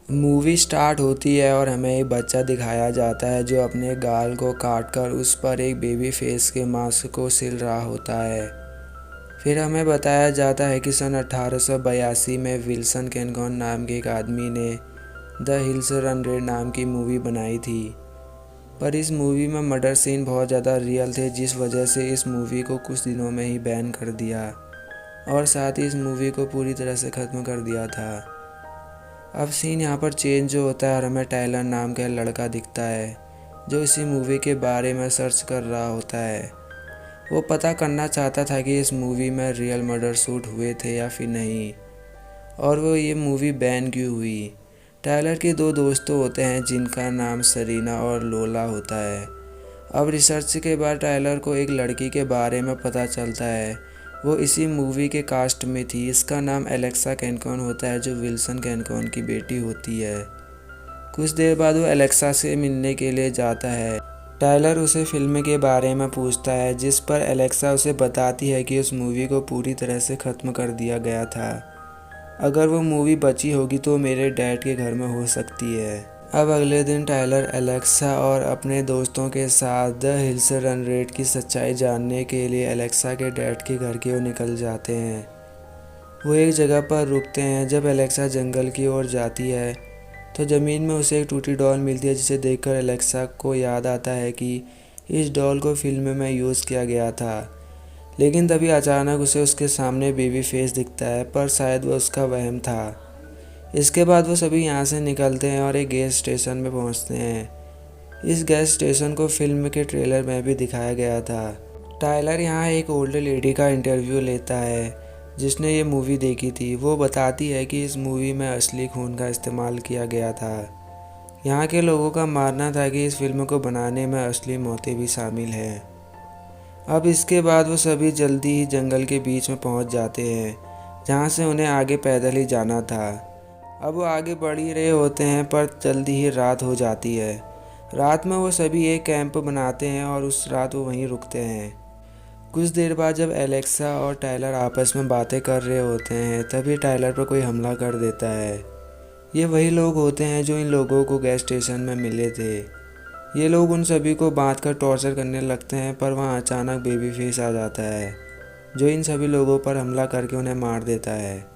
Movie start होती है और हमें एक बच्चा दिखाया जाता है जो अपने गाल को काटकर उस पर एक बेबी फेस के मास्क को सिल रहा होता है। फिर हमें बताया जाता है कि सन 1882 में विल्सन केनकॉन नाम के एक आदमी ने द हिल्स रन रेड नाम की मूवी बनाई थी। पर इस मूवी में मर्डर सीन बहुत ज़्यादा रियल थे, जिस वजह से इस मूवी को कुछ दिनों में ही बैन कर दिया और साथ ही इस मूवी को पूरी तरह से ख़त्म कर दिया था। अब सीन यहाँ पर चेंज होता है और हमें टायलर नाम का लड़का दिखता है जो इसी मूवी के बारे में सर्च कर रहा होता है। वो पता करना चाहता था कि इस मूवी में रियल मर्डर शूट हुए थे या फिर नहीं, और वो ये मूवी बैन क्यों हुई। टायलर के दो दोस्त होते हैं जिनका नाम सरीना और लोला होता है। अब रिसर्च के बाद टायलर को एक लड़की के बारे में पता चलता है, वो इसी मूवी के कास्ट में थी। इसका नाम एलेक्सा केनकॉन होता है जो विल्सन केनकॉन की बेटी होती है। कुछ देर बाद वो एलेक्सा से मिलने के लिए जाता है। टायलर उसे फिल्म के बारे में पूछता है, जिस पर एलेक्सा उसे बताती है कि उस मूवी को पूरी तरह से ख़त्म कर दिया गया था। अगर वो मूवी बची होगी तो मेरे डैड के घर में हो सकती है। अब अगले दिन टायलर एलेक्सा और अपने दोस्तों के साथ द हिल्स रन रेड की सच्चाई जानने के लिए एलेक्सा के डैड के घर की ओर निकल जाते हैं। वो एक जगह पर रुकते हैं। जब एलेक्सा जंगल की ओर जाती है तो ज़मीन में उसे एक टूटी डॉल मिलती है, जिसे देखकर एलेक्सा को याद आता है कि इस डॉल को फिल्म में यूज़ किया गया था। लेकिन तभी अचानक उसे उसके सामने बेबी फेस दिखता है, पर शायद वह उसका वहम था। इसके बाद वो सभी यहाँ से निकलते हैं और एक गैस स्टेशन में पहुँचते हैं। इस गैस स्टेशन को फिल्म के ट्रेलर में भी दिखाया गया था। टायलर यहाँ एक ओल्ड लेडी का इंटरव्यू लेता है जिसने ये मूवी देखी थी। वो बताती है कि इस मूवी में असली खून का इस्तेमाल किया गया था। यहाँ के लोगों का मानना था कि इस फिल्म को बनाने में असली मौतें भी शामिल हैं। अब इसके बाद वो सभी जल्दी ही जंगल के बीच में पहुँच जाते हैं, जहाँ से उन्हें आगे पैदल ही जाना था। अब वो आगे बढ़ ही रहे होते हैं, पर जल्दी ही रात हो जाती है। रात में वो सभी एक कैंप बनाते हैं और उस रात वो वहीं रुकते हैं। कुछ देर बाद जब एलेक्सा और टायलर आपस में बातें कर रहे होते हैं, तभी टायलर पर कोई हमला कर देता है। ये वही लोग होते हैं जो इन लोगों को गैस स्टेशन में मिले थे। ये लोग उन सभी को बांधकर टॉर्चर करने लगते हैं, पर वहाँ अचानक बेबी फेस आ जाता है जो इन सभी लोगों पर हमला करके उन्हें मार देता है।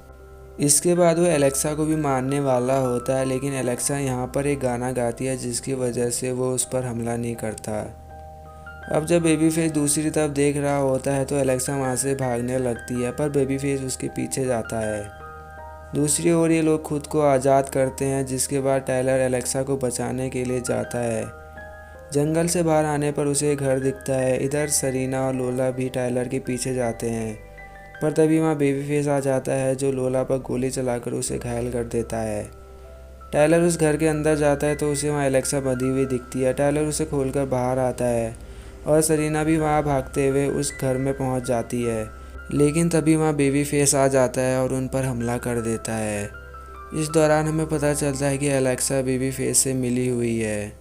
इसके बाद वो एलेक्सा को भी मारने वाला होता है, लेकिन एलेक्सा यहाँ पर एक गाना गाती है जिसकी वजह से वो उस पर हमला नहीं करता। अब जब बेबी फेस दूसरी तरफ देख रहा होता है तो एलेक्सा वहाँ से भागने लगती है, पर बेबी फेस उसके पीछे जाता है। दूसरी ओर ये लोग खुद को आज़ाद करते हैं, जिसके बाद टायलर एलेक्सा को बचाने के लिए जाता है। जंगल से बाहर आने पर उसे एक घर दिखता है। इधर सरीना और लोला भी टायलर के पीछे जाते हैं, पर तभी वहाँ बेबी फेस आ जाता है जो लोला पर गोली चलाकर उसे घायल कर देता है। टायलर उस घर के अंदर जाता है तो उसे वहाँ एलेक्सा बंधी हुई दिखती है। टायलर उसे खोलकर बाहर आता है और सरीना भी वहाँ भागते हुए उस घर में पहुँच जाती है, लेकिन तभी वहाँ बेबी फेस आ जाता है और उन पर हमला कर देता है। इस दौरान हमें पता चलता है कि एलेक्सा बेबी फेस से मिली हुई है।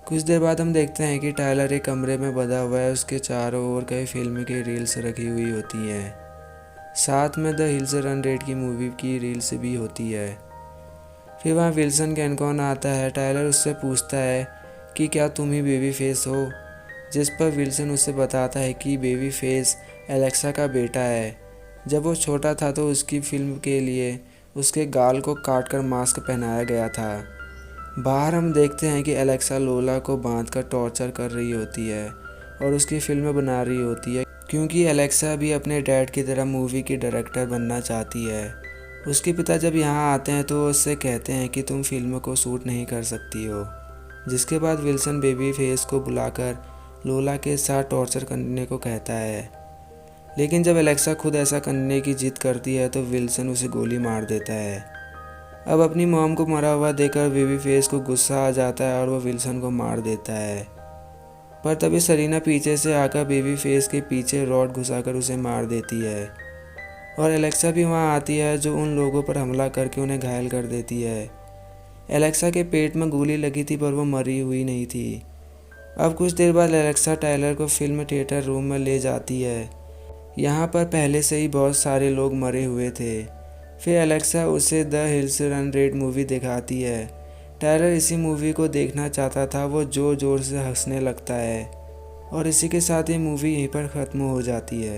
कुछ देर बाद हम देखते हैं कि टायलर एक कमरे में बंधा हुआ है। उसके चारों ओर कई फिल्म की रील्स रखी हुई होती हैं, साथ में द हिल्स रन रेड की मूवी की रील्स भी होती है। फिर वहाँ विल्सन केनकॉन आता है। टायलर उससे पूछता है कि क्या तुम ही बेबी फेस हो, जिस पर विल्सन उसे बताता है कि बेबी फेस एलेक्सा का बेटा है। जब वो छोटा था तो उसकी फिल्म के लिए उसके गाल को काटकर मास्क पहनाया गया था। बाहर हम देखते हैं कि एलेक्सा लोला को बांधकर टॉर्चर कर रही होती है और उसकी फिल्म बना रही होती है, क्योंकि एलेक्सा भी अपने डैड की तरह मूवी की डायरेक्टर बनना चाहती है। उसके पिता जब यहाँ आते हैं तो वो उससे कहते हैं कि तुम फिल्म को शूट नहीं कर सकती हो, जिसके बाद विल्सन बेबी फेस को बुलाकर लोला के साथ टॉर्चर करने को कहता है। लेकिन जब एलेक्सा खुद ऐसा करने की जिद करती है तो विल्सन उसे गोली मार देता है। अब अपनी मॉम को मरा हुआ देखकर बेबी फेस को गुस्सा आ जाता है और वो विल्सन को मार देता है, पर तभी सरीना पीछे से आकर बेबी फेस के पीछे रॉड घुसाकर उसे मार देती है और एलेक्सा भी वहाँ आती है जो उन लोगों पर हमला करके उन्हें घायल कर देती है। एलेक्सा के पेट में गोली लगी थी पर वो मरी हुई नहीं थी। अब कुछ देर बाद एलेक्सा टायलर को फिल्म थिएटर रूम में ले जाती है। यहाँ पर पहले से ही बहुत सारे लोग मरे हुए थे। फिर एलेक्सा उसे the hills run red movie दिखाती है। टायलर इसी मूवी को देखना चाहता था। वो ज़ोर ज़ोर से हंसने लगता है और इसी के साथ ये मूवी यहीं पर ख़त्म हो जाती है।